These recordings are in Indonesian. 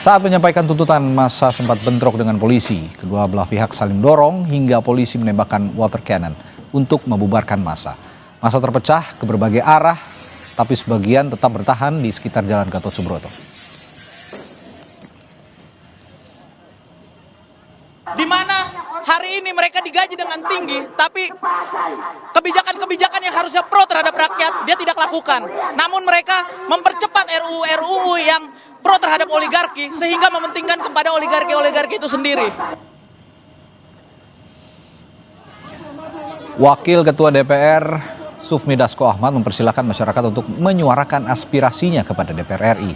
Saat menyampaikan tuntutan, massa sempat bentrok dengan polisi. Kedua belah pihak saling dorong hingga polisi menembakkan water cannon untuk membubarkan massa. Massa terpecah ke berbagai arah, tapi sebagian tetap bertahan di sekitar Jalan Gatot Subroto. Di mana hari ini mereka digaji dengan tinggi, tapi kebijakan-kebijakan yang harusnya pro terhadap rakyat dia tidak lakukan. Namun mereka mempercepat RUU yang pro terhadap oligarki sehingga mementingkan kepada oligarki itu sendiri. Wakil Ketua DPR Sufmi Dasko Ahmad mempersilahkan masyarakat untuk menyuarakan aspirasinya kepada DPR RI.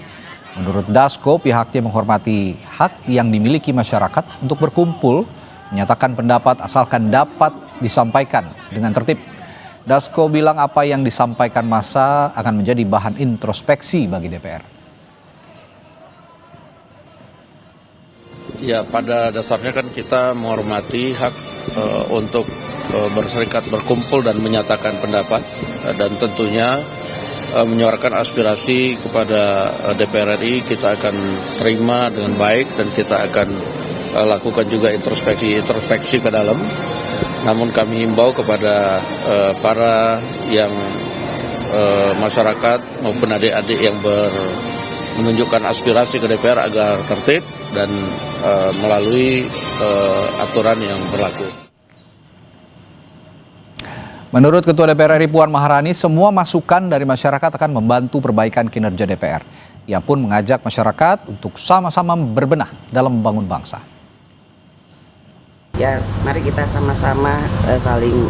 Menurut Dasko, pihaknya menghormati hak yang dimiliki masyarakat untuk berkumpul, menyatakan pendapat asalkan dapat disampaikan dengan tertib. Dasko bilang apa yang disampaikan massa akan menjadi bahan introspeksi bagi DPR. Ya, pada dasarnya kan kita menghormati hak untuk berserikat, berkumpul dan menyatakan pendapat, dan tentunya menyuarakan aspirasi kepada DPR RI kita akan terima dengan baik dan kita akan lakukan juga introspeksi ke dalam. Namun kami himbau kepada para yang masyarakat maupun adik-adik yang menunjukkan aspirasi ke DPR agar tertib dan melalui aturan yang berlaku. Menurut Ketua DPR RI Puan Maharani, semua masukan dari masyarakat akan membantu perbaikan kinerja DPR. Ia pun mengajak masyarakat untuk sama-sama berbenah dalam membangun bangsa. Ya, mari kita sama-sama saling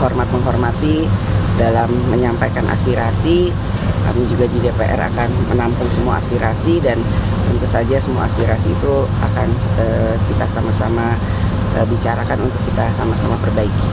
hormat-menghormati dalam menyampaikan aspirasi. Kami juga di DPR akan menampung semua aspirasi dan tentu saja semua aspirasi itu akan kita sama-sama bicarakan untuk kita sama-sama perbaiki.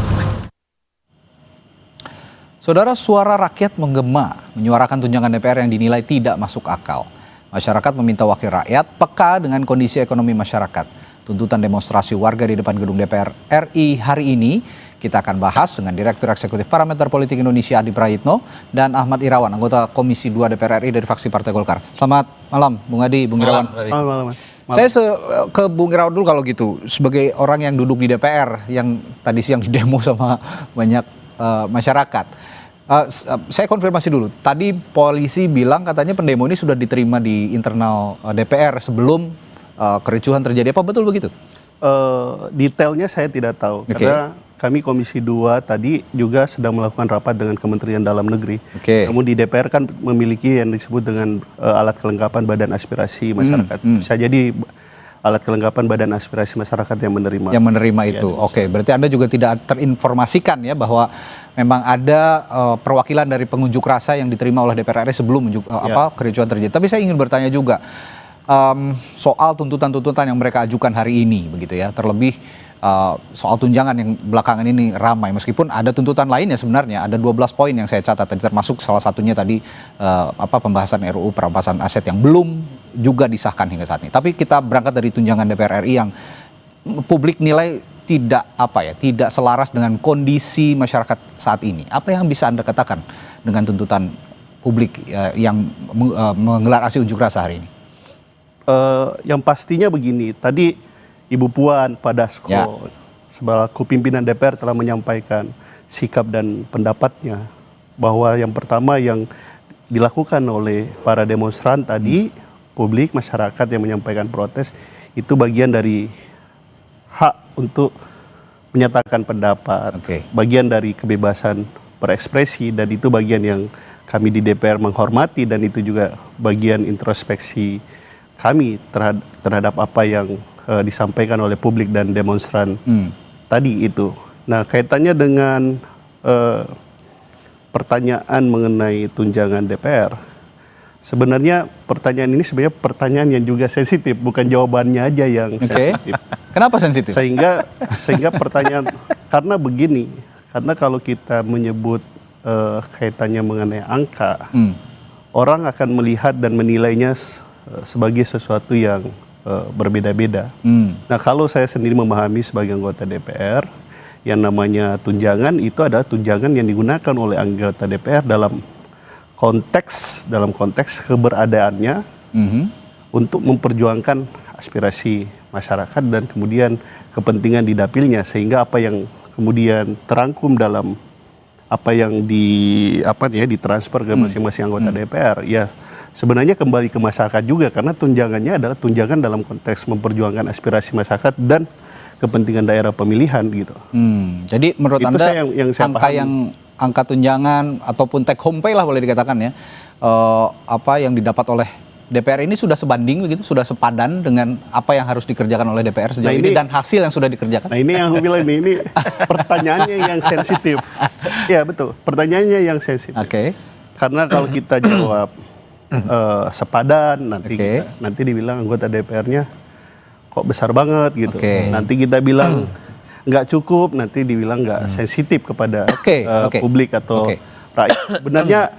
Saudara, suara rakyat menggema menyuarakan tunjangan DPR yang dinilai tidak masuk akal. Masyarakat meminta wakil rakyat peka dengan kondisi ekonomi masyarakat. Tuntutan demonstrasi warga di depan gedung DPR RI hari ini kita akan bahas dengan Direktur Eksekutif Parameter Politik Indonesia Adi Prayitno dan Ahmad Irawan, anggota Komisi 2 DPR RI dari fraksi Partai Golkar. Selamat malam, Bung Adi, Bung Irawan. Malam, Mas. Malam. Saya ke Bung Irawan dulu kalau gitu. Sebagai orang yang duduk di DPR, yang tadi siang didemo sama banyak masyarakat. Saya konfirmasi dulu. Tadi polisi bilang katanya pendemo ini sudah diterima di internal DPR sebelum kericuhan terjadi. Apa betul begitu? Detailnya saya tidak tahu. Okay. Karena kami Komisi 2 tadi juga sedang melakukan rapat dengan Kementerian Dalam Negeri. Okay. Namun di DPR kan memiliki yang disebut dengan alat kelengkapan Badan Aspirasi Masyarakat. Bisa jadi alat kelengkapan Badan Aspirasi Masyarakat yang menerima. Yang menerima itu. Ya, oke, berarti Anda juga tidak terinformasikan ya bahwa memang ada perwakilan dari pengunjuk rasa yang diterima oleh DPR RI sebelum kericuhan terjadi. Tapi saya ingin bertanya juga soal tuntutan-tuntutan yang mereka ajukan hari ini, begitu ya. Terlebih soal tunjangan yang belakangan ini ramai. Meskipun ada tuntutan lainnya sebenarnya, ada 12 poin yang saya catat tadi, termasuk salah satunya tadi pembahasan RUU perampasan aset yang belum juga disahkan hingga saat ini. Tapi kita berangkat dari tunjangan DPR RI yang publik nilai tidak selaras dengan kondisi masyarakat saat ini. Apa yang bisa Anda katakan dengan tuntutan publik yang menggelar aksi unjuk rasa hari ini? Yang pastinya begini, tadi Ibu Puan, Pak Dasko, selaku pimpinan DPR telah menyampaikan sikap dan pendapatnya bahwa yang pertama yang dilakukan oleh para demonstran tadi, publik, masyarakat yang menyampaikan protes, itu bagian dari hak untuk menyatakan pendapat, bagian dari kebebasan berekspresi, dan itu bagian yang kami di DPR menghormati, dan itu juga bagian introspeksi kami terhadap apa yang disampaikan oleh publik dan demonstran tadi itu. Nah, kaitannya dengan pertanyaan mengenai tunjangan DPR, sebenarnya pertanyaan ini sebenarnya pertanyaan yang juga sensitif, bukan jawabannya aja yang sensitif. Kenapa sensitif? Sehingga pertanyaan, karena begini, karena kalau kita menyebut kaitannya mengenai angka, orang akan melihat dan menilainya sebagai sesuatu yang berbeda-beda. Nah, kalau saya sendiri memahami sebagai anggota DPR, yang namanya tunjangan itu adalah tunjangan yang digunakan oleh anggota DPR dalam konteks keberadaannya untuk memperjuangkan aspirasi masyarakat dan kemudian kepentingan di dapilnya, sehingga apa yang kemudian terangkum dalam apa yang ditransfer ke masing-masing anggota DPR ya sebenarnya kembali ke masyarakat juga, karena tunjangannya adalah tunjangan dalam konteks memperjuangkan aspirasi masyarakat dan kepentingan daerah pemilihan gitu. Jadi menurut Itu Anda yang saya pahami. angka tunjangan ataupun take home pay lah boleh dikatakan ya, apa yang didapat oleh DPR ini sudah sebanding begitu, sudah sepadan dengan apa yang harus dikerjakan oleh DPR sejauh ini dan hasil yang sudah dikerjakan? Nah ini yang aku bilang ini pertanyaannya yang sensitif. Ya betul, pertanyaannya yang sensitif. Oke. Karena kalau kita jawab sepadan, nanti dibilang anggota DPR-nya kok besar banget gitu. Nanti kita bilang nggak cukup, nanti dibilang nggak sensitif kepada publik atau rakyat. Sebenarnya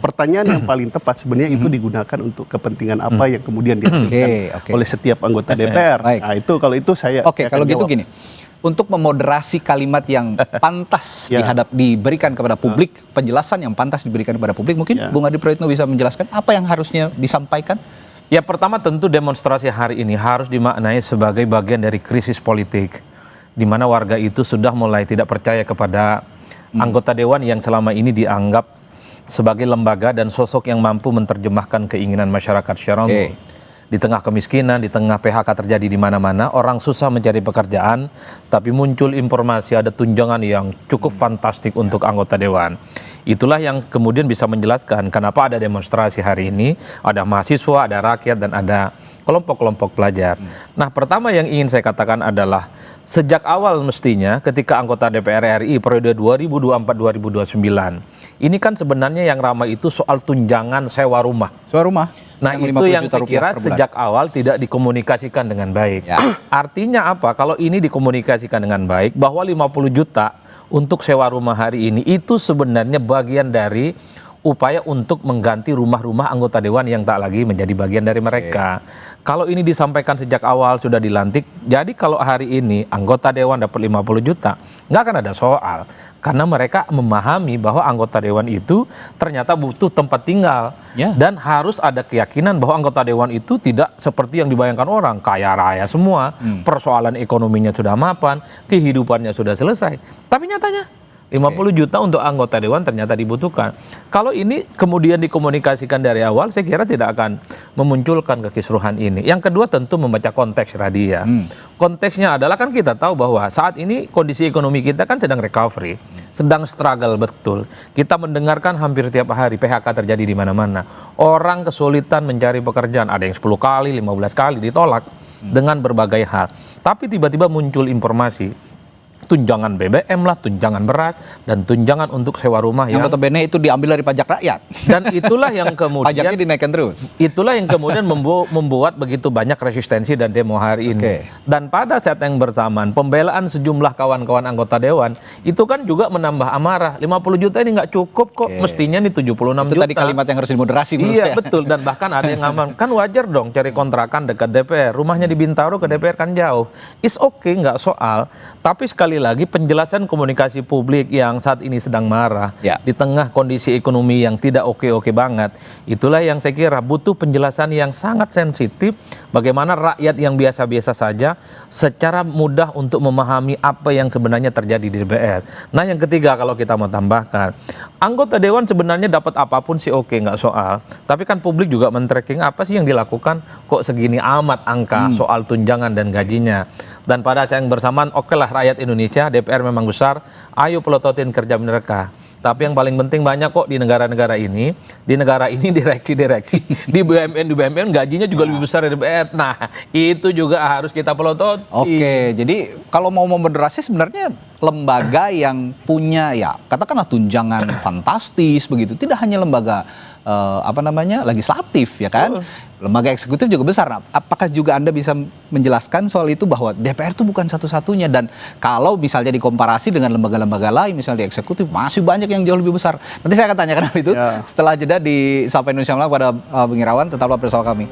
pertanyaan yang paling tepat sebenarnya itu digunakan untuk kepentingan apa yang kemudian dihasilkan oleh setiap anggota DPR. Nah itu kalau itu saya. Kalau gitu gini, untuk memoderasi kalimat yang pantas diberikan kepada publik, penjelasan yang pantas diberikan kepada publik, mungkin Bung Adi Praitno bisa menjelaskan apa yang harusnya disampaikan? Ya pertama tentu demonstrasi hari ini harus dimaknai sebagai bagian dari krisis politik, di mana warga itu sudah mulai tidak percaya kepada anggota dewan yang selama ini dianggap sebagai lembaga dan sosok yang mampu menerjemahkan keinginan masyarakat secara umum. Di tengah kemiskinan, di tengah PHK terjadi di mana-mana, orang susah mencari pekerjaan, tapi muncul informasi ada tunjangan yang cukup fantastik untuk anggota dewan. Itulah yang kemudian bisa menjelaskan kenapa ada demonstrasi hari ini, ada mahasiswa, ada rakyat, dan ada kelompok-kelompok pelajar. Nah, pertama yang ingin saya katakan adalah sejak awal mestinya ketika anggota DPR RI periode 2024-2029, ini kan sebenarnya yang ramai itu soal tunjangan sewa rumah. Sewa rumah. Nah itu yang saya kira sejak awal tidak dikomunikasikan dengan baik. Artinya apa? Kalau ini dikomunikasikan dengan baik, bahwa 50 juta untuk sewa rumah hari ini itu sebenarnya bagian dari upaya untuk mengganti rumah-rumah anggota dewan yang tak lagi menjadi bagian dari mereka. Kalau ini disampaikan sejak awal sudah dilantik, jadi kalau hari ini anggota dewan dapat 50 juta, nggak akan ada soal. Karena mereka memahami bahwa anggota dewan itu ternyata butuh tempat tinggal. Dan harus ada keyakinan bahwa anggota dewan itu tidak seperti yang dibayangkan orang, kaya raya semua, persoalan ekonominya sudah mapan, kehidupannya sudah selesai. Tapi nyatanya 50 juta untuk anggota dewan ternyata dibutuhkan. Kalau ini kemudian dikomunikasikan dari awal, saya kira tidak akan memunculkan kekisruhan ini. Yang kedua tentu membaca konteks Radia. Konteksnya adalah kan kita tahu bahwa saat ini kondisi ekonomi kita kan sedang recovery, sedang struggle betul. Kita mendengarkan hampir tiap hari PHK terjadi di mana-mana. Orang kesulitan mencari pekerjaan, ada yang 10 kali, 15 kali ditolak dengan berbagai hal. Tapi tiba-tiba muncul informasi tunjangan BBM lah, tunjangan beras, dan tunjangan untuk sewa rumah yang notabene itu diambil dari pajak rakyat. Dan itulah yang kemudian pajaknya dinaikkan terus. Itulah yang kemudian membuat begitu banyak resistensi dan demo hari ini. Dan pada saat yang bersamaan pembelaan sejumlah kawan-kawan anggota dewan itu kan juga menambah amarah. 50 juta ini nggak cukup kok, mestinya nih 76 itu juta. Tadi kalimat yang harus dimoderasi menurut saya. Iya betul, dan bahkan ada yang ngaman, kan wajar dong cari kontrakan dekat DPR, rumahnya di Bintaro ke DPR kan jauh. It's okay, nggak soal. Tapi sekali lagi penjelasan komunikasi publik yang saat ini sedang marah di tengah kondisi ekonomi yang tidak oke-oke banget, itulah yang saya kira butuh penjelasan yang sangat sensitif bagaimana rakyat yang biasa-biasa saja secara mudah untuk memahami apa yang sebenarnya terjadi di DPR. Nah yang ketiga kalau kita mau tambahkan, anggota dewan sebenarnya dapat apapun sih oke, nggak soal, tapi kan publik juga men-tracking apa sih yang dilakukan kok segini amat angka soal tunjangan dan gajinya. Dan pada saat yang bersamaan, oke lah rakyat Indonesia, DPR memang besar, ayo pelototin kerja mereka. Tapi yang paling penting banyak kok di negara-negara ini, direksi-direksi, di BUMN gajinya juga lebih besar dari DPR. Nah, itu juga harus kita pelototi. Oke, jadi kalau mau memoderasi sebenarnya lembaga yang punya katakanlah tunjangan fantastis begitu, tidak hanya lembaga legislatif ya kan, lembaga eksekutif juga besar. Nah, apakah juga Anda bisa menjelaskan soal itu bahwa DPR itu bukan satu-satunya, dan kalau misalnya dikomparasi dengan lembaga-lembaga lain misalnya di eksekutif masih banyak yang jauh lebih besar. Nanti saya akan tanyakan hal itu setelah jeda di Sapa Indonesia Malam pada Bung Irawan. Tetaplah bersama kami.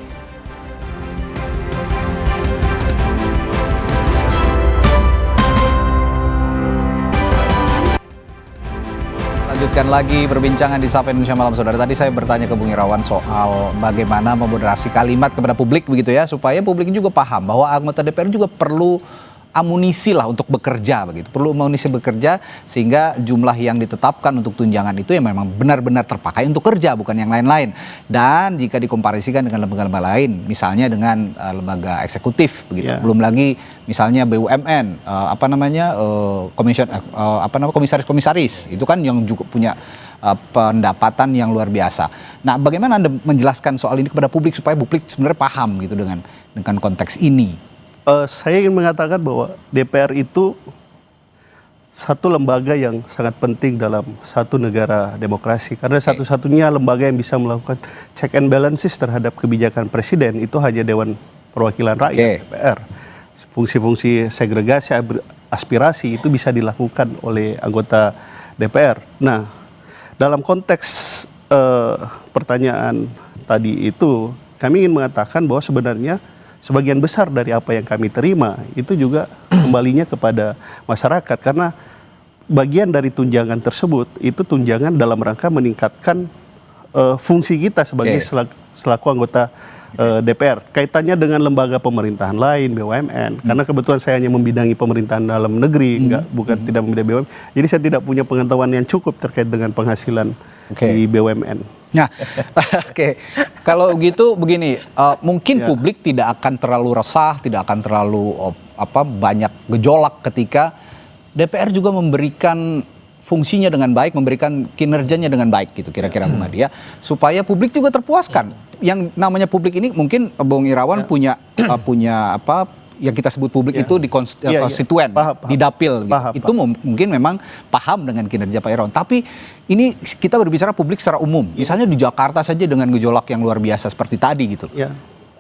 lanjutkan lagi perbincangan di Sapa Indonesia Malam, saudara. Tadi saya bertanya ke Bung Irawan soal bagaimana memoderasi kalimat kepada publik begitu ya, supaya publik juga paham bahwa anggota DPR juga perlu amunisi lah untuk bekerja begitu. Perlu amunisi bekerja sehingga jumlah yang ditetapkan untuk tunjangan itu yang memang benar-benar terpakai untuk kerja, bukan yang lain-lain. Dan jika dikomparasikan dengan lembaga-lembaga lain, misalnya dengan lembaga eksekutif begitu. Belum lagi misalnya BUMN, komisaris-komisaris itu kan yang juga punya pendapatan yang luar biasa. Nah, bagaimana Anda menjelaskan soal ini kepada publik supaya publik sebenarnya paham gitu dengan konteks ini? Saya ingin mengatakan bahwa DPR itu satu lembaga yang sangat penting dalam satu negara demokrasi. Karena satu-satunya lembaga yang bisa melakukan check and balances terhadap kebijakan presiden itu hanya Dewan Perwakilan Rakyat, DPR. Fungsi-fungsi segregasi aspirasi itu bisa dilakukan oleh anggota DPR. Nah, dalam konteks pertanyaan tadi itu, kami ingin mengatakan bahwa sebenarnya sebagian besar dari apa yang kami terima itu juga kembalinya kepada masyarakat, karena bagian dari tunjangan tersebut itu tunjangan dalam rangka meningkatkan fungsi kita sebagai selaku anggota DPR. Kaitannya dengan lembaga pemerintahan lain, BUMN, karena kebetulan saya hanya membidangi pemerintahan dalam negeri, bukan tidak membidangi BUMN. Jadi saya tidak punya pengetahuan yang cukup terkait dengan penghasilan di BUMN. Nah, kalau gitu begini, mungkin publik tidak akan terlalu resah, tidak akan terlalu banyak gejolak ketika DPR juga memberikan fungsinya dengan baik, memberikan kinerjanya dengan baik gitu, kira-kira Bung Adi ya, supaya publik juga terpuaskan. Yang namanya publik ini mungkin Bung Irawan punya yang kita sebut publik itu di konstituen, di dapil gitu. Itu mungkin memang paham dengan kinerja Pak Irawan. Tapi ini kita berbicara publik secara umum. Misalnya di Jakarta saja dengan gejolak yang luar biasa seperti tadi gitu.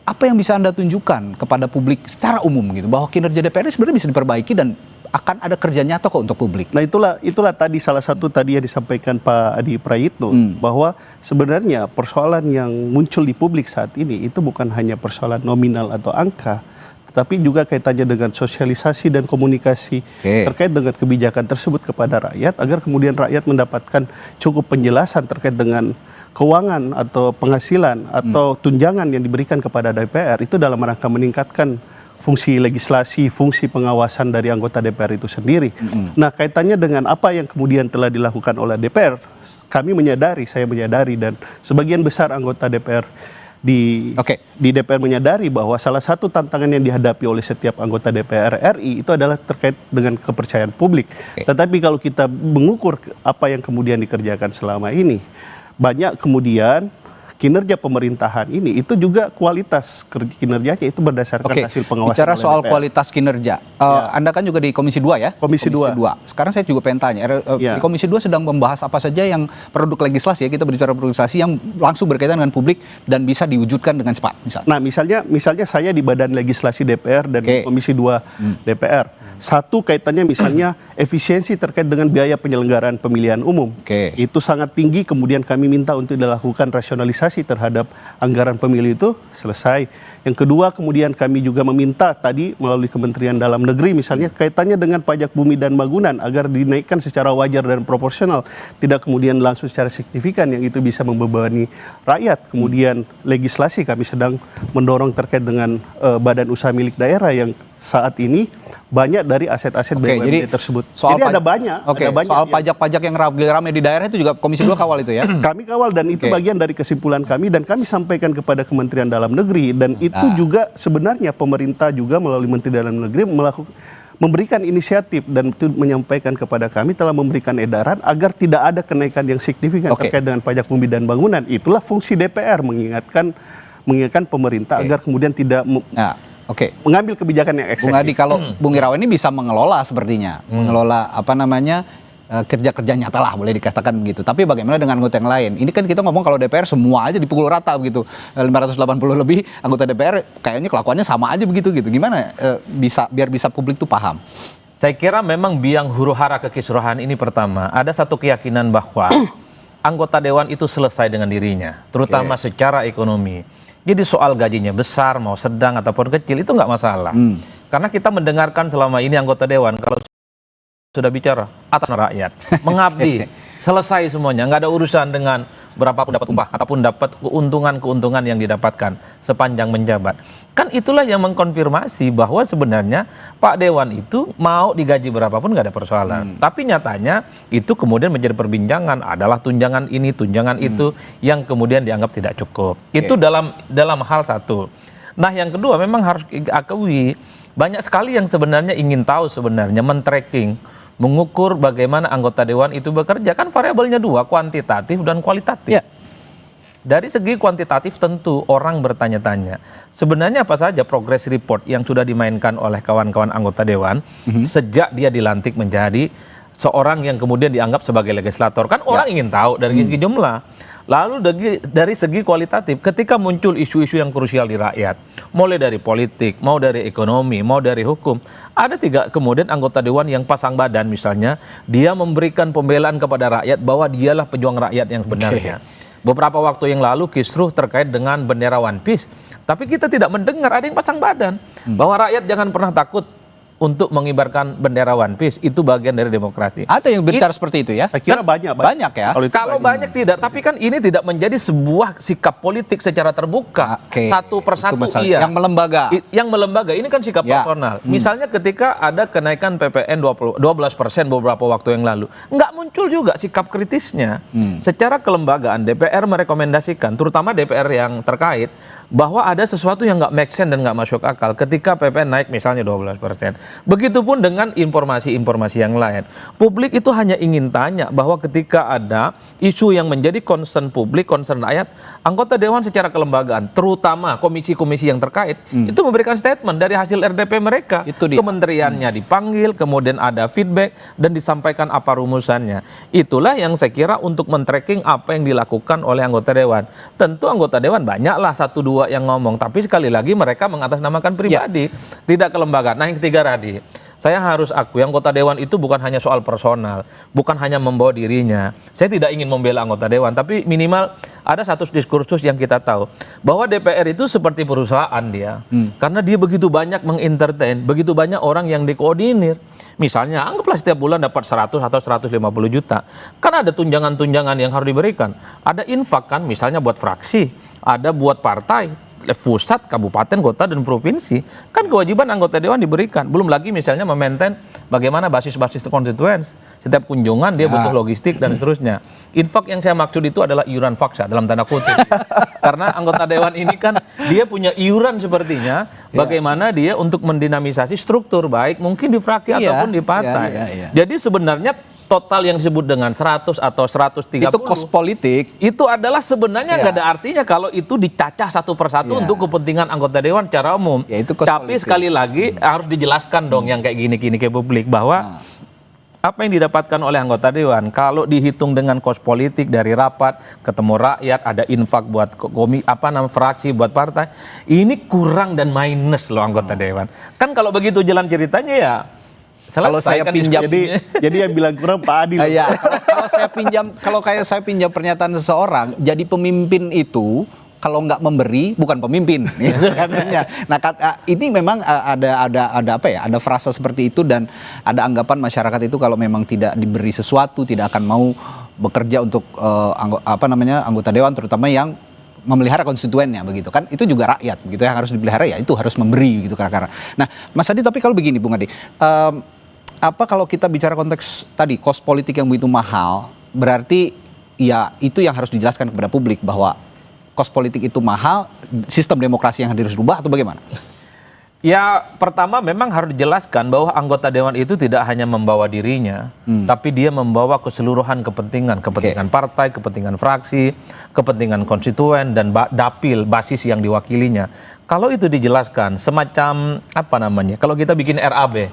Apa yang bisa Anda tunjukkan kepada publik secara umum gitu, bahwa kinerja DPR ini sebenarnya bisa diperbaiki dan akan ada kerja nyata kok untuk publik. Nah, itulah tadi salah satu tadi yang disampaikan Pak Adi Prayitno, bahwa sebenarnya persoalan yang muncul di publik saat ini itu bukan hanya persoalan nominal atau angka, tetapi juga kaitannya dengan sosialisasi dan komunikasi terkait dengan kebijakan tersebut kepada rakyat, agar kemudian rakyat mendapatkan cukup penjelasan terkait dengan keuangan atau penghasilan atau tunjangan yang diberikan kepada DPR itu dalam rangka meningkatkan fungsi legislasi, fungsi pengawasan dari anggota DPR itu sendiri. Nah, kaitannya dengan apa yang kemudian telah dilakukan oleh DPR, saya menyadari dan sebagian besar anggota DPR di DPR menyadari bahwa salah satu tantangan yang dihadapi oleh setiap anggota DPR RI itu adalah terkait dengan kepercayaan publik. Tetapi kalau kita mengukur apa yang kemudian dikerjakan selama ini, banyak kemudian kinerja pemerintahan ini itu juga kualitas kinerjanya itu berdasarkan hasil pengawasan. Bicara soal kualitas kinerja, Anda kan juga di Komisi 2 ya? Komisi 2. Sekarang saya juga pengen tanya, di Komisi 2 sedang membahas apa saja yang produk legislasi ya, kita berbicara produk legislasi yang langsung berkaitan dengan publik dan bisa diwujudkan dengan cepat misalnya. Nah, misalnya saya di Badan Legislasi DPR dan Komisi 2 DPR. Satu, kaitannya misalnya efisiensi terkait dengan biaya penyelenggaraan pemilihan umum. Itu sangat tinggi, kemudian kami minta untuk dilakukan rasionalisasi terhadap anggaran pemilu itu selesai. Yang kedua, kemudian kami juga meminta tadi melalui Kementerian Dalam Negeri misalnya kaitannya dengan pajak bumi dan bangunan agar dinaikkan secara wajar dan proporsional, tidak kemudian langsung secara signifikan yang itu bisa membebani rakyat. Kemudian legislasi kami sedang mendorong terkait dengan badan usaha milik daerah yang saat ini banyak dari aset-aset BUMN tersebut. Jadi ada banyak. Soal pajak-pajak yang ramai di daerah itu juga Komisi 2 kawal itu ya? Kami kawal dan itu bagian dari kesimpulan kami dan kami sampaikan kepada Kementerian Dalam Negeri, dan itu juga sebenarnya pemerintah juga melalui Menteri Dalam Negeri memberikan inisiatif dan itu menyampaikan kepada kami, telah memberikan edaran agar tidak ada kenaikan yang signifikan terkait dengan pajak bumi dan bangunan. Itulah fungsi DPR, mengingatkan pemerintah agar kemudian tidak mengambil kebijakan yang eksesif. Bung Adi, kalau Bung Irawan ini bisa mengelola sepertinya, mengelola kerja-kerja nyata lah, boleh dikatakan begitu. Tapi bagaimana dengan anggota yang lain? Ini kan kita ngomong kalau DPR semua aja dipukul rata begitu. 580 lebih anggota DPR kayaknya kelakuannya sama aja begitu gitu. Gimana biar bisa publik tuh paham? Saya kira memang biang huru hara kekisruhan ini pertama, ada satu keyakinan bahwa anggota dewan itu selesai dengan dirinya, terutama secara ekonomi. Jadi soal gajinya besar, mau sedang ataupun kecil itu nggak masalah. Karena kita mendengarkan selama ini anggota dewan kalau sudah bicara atas rakyat, mengabdi, selesai semuanya, nggak ada urusan dengan berapa pun dapat upah ataupun dapat keuntungan-keuntungan yang didapatkan sepanjang menjabat. Kan itulah yang mengkonfirmasi bahwa sebenarnya Pak Dewan itu mau digaji berapapun nggak ada persoalan. Tapi nyatanya itu kemudian menjadi perbincangan adalah tunjangan ini, tunjangan itu yang kemudian dianggap tidak cukup. Itu dalam hal satu. Nah yang kedua memang harus diakui banyak sekali yang sebenarnya ingin tahu sebenarnya men-tracking, mengukur bagaimana anggota dewan itu bekerja. Kan variabelnya dua, kuantitatif dan kualitatif. Ya. Dari segi kuantitatif tentu orang bertanya-tanya, sebenarnya apa saja progress report yang sudah dimainkan oleh kawan-kawan anggota dewan sejak dia dilantik menjadi seorang yang kemudian dianggap sebagai legislator. Kan orang ingin tahu dari segi jumlah. Lalu dari segi kualitatif, ketika muncul isu-isu yang krusial di rakyat, mulai dari politik, mau dari ekonomi, mau dari hukum, ada tiga kemudian anggota dewan yang pasang badan misalnya, dia memberikan pembelaan kepada rakyat bahwa dialah pejuang rakyat yang sebenarnya. Beberapa waktu yang lalu kisruh terkait dengan bendera One Piece, tapi kita tidak mendengar ada yang pasang badan bahwa rakyat jangan pernah takut untuk mengibarkan bendera One Piece, itu bagian dari demokrasi. Ada yang bicara seperti itu ya? Saya kira banyak ya. Kalau banyak tidak, tapi kan ini tidak menjadi sebuah sikap politik secara terbuka. Satu persatu iya. Yang melembaga. Yang melembaga, ini kan sikap personal. Misalnya ketika ada kenaikan PPN 12% beberapa waktu yang lalu, nggak muncul juga sikap kritisnya. Secara kelembagaan DPR merekomendasikan, terutama DPR yang terkait, bahwa ada sesuatu yang nggak make sense dan nggak masuk akal ketika PPN naik misalnya 12%. Begitupun dengan informasi-informasi yang lain. Publik itu hanya ingin tanya bahwa ketika ada isu yang menjadi concern publik, concern rakyat, anggota dewan secara kelembagaan, terutama komisi-komisi yang terkait, itu memberikan statement dari hasil RDP mereka. Kementeriannya dipanggil, kemudian ada feedback, dan disampaikan apa rumusannya. Itulah yang saya kira untuk men-tracking apa yang dilakukan oleh anggota dewan. Tentu anggota dewan banyaklah satu dua yang ngomong, tapi sekali lagi mereka mengatasnamakan pribadi, tidak kelembagaan. Nah yang ketiga saya harus akui anggota dewan itu bukan hanya soal personal, bukan hanya membawa dirinya. Saya tidak ingin membela anggota dewan, tapi minimal ada satu diskursus yang kita tahu bahwa DPR itu seperti perusahaan dia, karena dia begitu banyak mengentertain, begitu banyak orang yang dikoordinir. Misalnya anggaplah setiap bulan dapat 100 atau 150 juta, kan ada tunjangan-tunjangan yang harus diberikan. Ada infak kan, misalnya buat fraksi, ada buat partai, pusat, kabupaten, kota, dan provinsi, kan kewajiban anggota dewan diberikan. Belum lagi misalnya memaintain bagaimana basis-basis konstituen. Setiap kunjungan dia butuh logistik dan seterusnya. Infak yang saya maksud itu adalah iuran faksa dalam tanda kutip. Karena anggota dewan ini kan dia punya iuran sepertinya, bagaimana dia untuk mendinamisasi struktur baik mungkin di fraksi ataupun di partai. Jadi sebenarnya total yang disebut dengan 100 atau 130 itu kos politik, itu adalah sebenarnya nggak ada artinya kalau itu dicacah satu persatu untuk kepentingan anggota dewan secara umum. Tapi sekali lagi harus dijelaskan dong yang kayak gini-gini ke publik bahwa apa yang didapatkan oleh anggota dewan kalau dihitung dengan kos politik dari rapat ketemu rakyat, ada infak buat fraksi, buat partai, ini kurang dan minus loh anggota dewan. Kan kalau begitu jalan ceritanya ya kalau saya pinjam, jadi yang bilang kurang Pak Adi. Kalau saya pinjam pernyataan seseorang, jadi pemimpin itu kalau nggak memberi bukan pemimpin, gitu katanya. Nah, ini memang ada frasa seperti itu dan ada anggapan masyarakat itu kalau memang tidak diberi sesuatu tidak akan mau bekerja untuk anggota dewan, terutama yang memelihara konstituennya begitu kan, itu juga rakyat begitu yang harus dipelihara, ya itu harus memberi gitu karena. Nah, Mas Adi, tapi kalau begini Bung Adi, kalau kita bicara konteks tadi kos politik yang begitu mahal, berarti ya itu yang harus dijelaskan kepada publik bahwa kos politik itu mahal, sistem demokrasi yang harus dirubah atau bagaimana? Ya pertama memang harus dijelaskan bahwa anggota dewan itu tidak hanya membawa dirinya, tapi dia membawa keseluruhan kepentingan partai, kepentingan fraksi, kepentingan konstituen dan dapil basis yang diwakilinya. Kalau itu dijelaskan semacam kalau kita bikin RAB,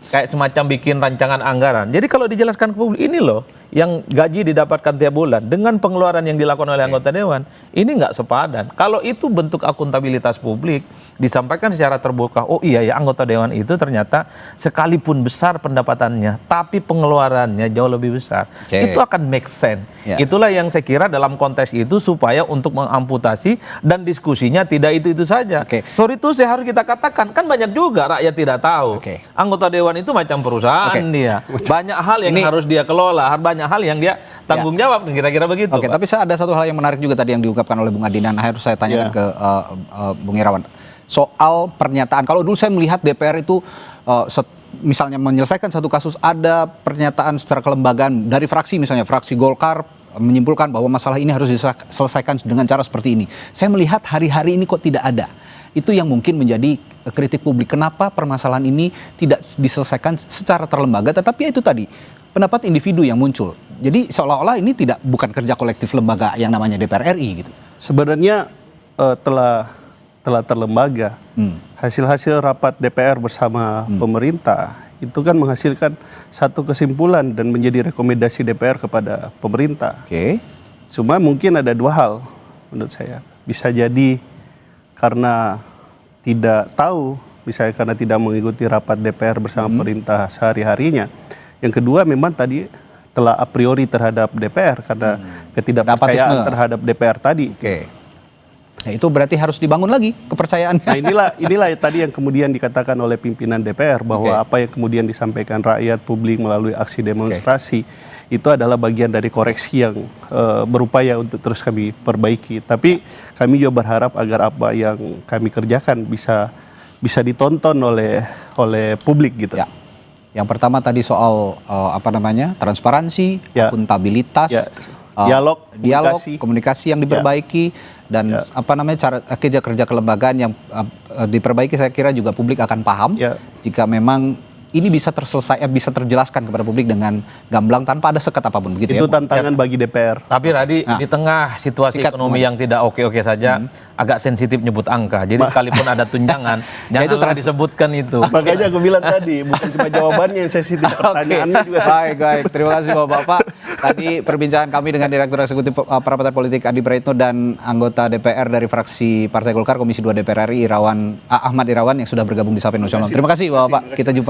kayak semacam bikin rancangan anggaran. Jadi kalau dijelaskan ke publik, ini loh yang gaji didapatkan tiap bulan dengan pengeluaran yang dilakukan oleh anggota dewan, ini nggak sepadan. Kalau itu bentuk akuntabilitas publik, disampaikan secara terbuka, oh iya ya anggota dewan itu ternyata sekalipun besar pendapatannya, tapi pengeluarannya jauh lebih besar. Itu akan make sense. Itulah yang saya kira dalam konteks itu supaya untuk mengamputasi dan diskusinya tidak itu saja. Sorry itu saya harus kita katakan, kan banyak juga rakyat tidak tahu. Anggota dewan Irawan itu macam perusahaan dia. Banyak hal yang harus dia kelola, banyak hal yang dia tanggung jawab, kira-kira begitu. Oke, tapi ada satu hal yang menarik juga tadi yang diungkapkan oleh Bung Adinan. Harus saya tanyakan ke Bung Irawan. Soal pernyataan, kalau dulu saya melihat DPR itu misalnya menyelesaikan satu kasus, ada pernyataan secara kelembagaan dari fraksi, misalnya fraksi Golkar menyimpulkan bahwa masalah ini harus diselesaikan dengan cara seperti ini. Saya melihat hari-hari ini kok tidak ada. Itu yang mungkin menjadi kritik publik. Kenapa permasalahan ini tidak diselesaikan secara terlembaga, tetapi itu tadi pendapat individu yang muncul. Jadi seolah-olah ini bukan kerja kolektif lembaga yang namanya DPR RI gitu. Sebenarnya telah terlembaga. Hasil-hasil rapat DPR bersama pemerintah itu kan menghasilkan satu kesimpulan dan menjadi rekomendasi DPR kepada pemerintah. Oke. Cuma mungkin ada dua hal menurut saya. Bisa jadi karena tidak tahu, misalnya karena tidak mengikuti rapat DPR bersama pemerintah sehari-harinya. Yang kedua memang tadi telah a priori terhadap DPR karena ketidakpercayaan terhadap DPR tadi. Oke. Nah, itu berarti harus dibangun lagi kepercayaan. Nah, inilah tadi yang kemudian dikatakan oleh pimpinan DPR bahwa apa yang kemudian disampaikan rakyat publik melalui aksi demonstrasi itu adalah bagian dari koreksi yang berupaya untuk terus kami perbaiki. Tapi kami juga berharap agar apa yang kami kerjakan bisa ditonton oleh publik gitu. Ya. Yang pertama tadi soal transparansi, akuntabilitas, dialog, komunikasi yang diperbaiki. Dan cara kerja kelembagaan yang diperbaiki, saya kira juga publik akan paham jika memang ini bisa bisa terjelaskan kepada publik dengan gamblang tanpa ada sekat apapun, begitu itu tantangan bagi DPR. Tapi Radi, di tengah situasi ekonomi yang tidak oke-oke saja, agak sensitif nyebut angka. Jadi sekalipun ada tunjangan, janganlah disebutkan itu. Makanya aku bilang tadi, bukan cuma jawabannya yang sensitif, pertanyaannya juga sensitif. Baik. Terima kasih Bapak-Bapak. Tadi perbincangan kami dengan Direktur Eksekutif Partai Politik Adi Praetno dan anggota DPR dari fraksi Partai Golkar Komisi 2 DPR RI Ahmad Irawan yang sudah bergabung di Sapa Indonesia. Terima kasih Bapak-Bapak. Kita jumpa